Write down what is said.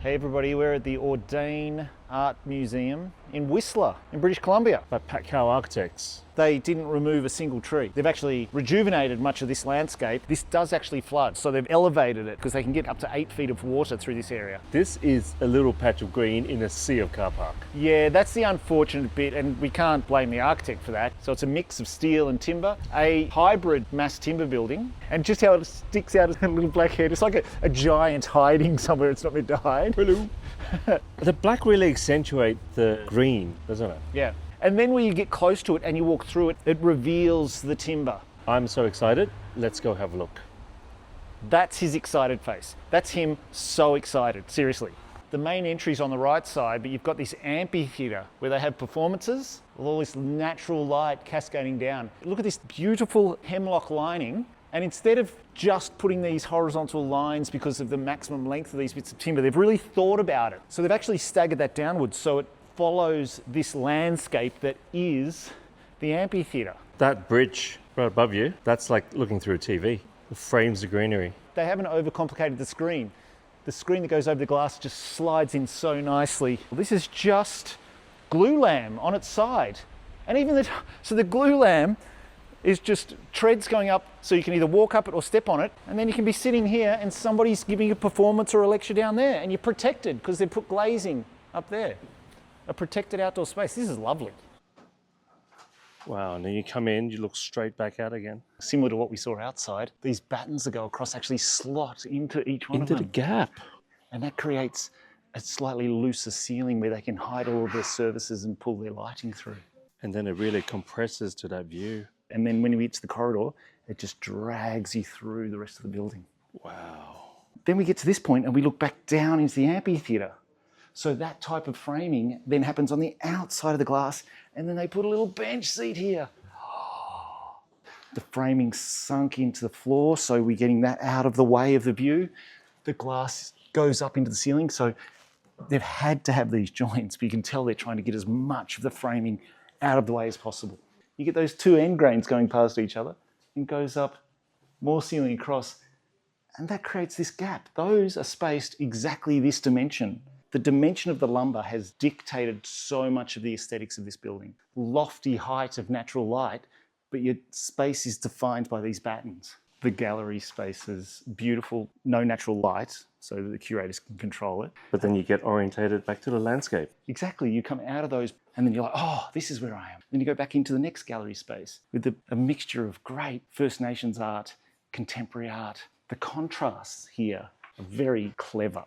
Hey everybody, we're at the Audain Art Museum in Whistler, in British Columbia. By Patkau Architects. They didn't remove a single tree. They've actually rejuvenated much of this landscape. This does actually flood, so they've elevated it because they can get up to 8 feet of water through this area. This is a little patch of green in a sea of car park. Yeah, that's the unfortunate bit, and we can't blame the architect for that. So it's a mix of steel and timber, a hybrid mass timber building, and just how it sticks out as a little black head. It's like a giant hiding somewhere it's not meant to hide. Hello. The black really accentuates the green, doesn't it? Yeah. And then when you get close to it and you walk through it, it reveals the timber. I'm so excited. Let's go have a look. That's his excited face. That's him so excited, seriously. The main entry's on the right side, but you've got this amphitheatre where they have performances with all this natural light cascading down. Look at this beautiful hemlock lining. And instead of just putting these horizontal lines because of the maximum length of these bits of timber, they've really thought about it. So they've actually staggered that downwards so it follows this landscape that is the amphitheatre. That bridge right above you, that's like looking through a TV. It frames the greenery. They haven't overcomplicated the screen. The screen that goes over the glass just slides in so nicely. This is just glue lamb on its side. And even so the glue lamb is just treads going up so you can either walk up it or step on it, and then you can be sitting here and somebody's giving a performance or a lecture down there and you're protected because they've put glazing up there. A protected outdoor space. This is lovely. Wow, and then you come in, you look straight back out again. Similar to what we saw outside, these battens that go across actually slot into each one of them. Into the gap. And that creates a slightly looser ceiling where they can hide all of their services and pull their lighting through. And then it really compresses to that view. And then when you reach the corridor, it just drags you through the rest of the building. Wow. Then we get to this point and we look back down into the amphitheatre. So that type of framing then happens on the outside of the glass, and then they put a little bench seat here. The framing sunk into the floor, so we're getting that out of the way of the view. The glass goes up into the ceiling, so they've had to have these joints, but you can tell they're trying to get as much of the framing out of the way as possible. You get those two end grains going past each other, and goes up, more ceiling across, and that creates this gap. Those are spaced exactly this dimension. The dimension of the lumber has dictated so much of the aesthetics of this building. Lofty height of natural light, but your space is defined by these battens. The gallery space is beautiful, no natural light, so that the curators can control it. But then you get orientated back to the landscape. Exactly, you come out of those and then you're like, oh, this is where I am. Then you go back into the next gallery space with a mixture of great First Nations art, contemporary art. The contrasts here are very clever.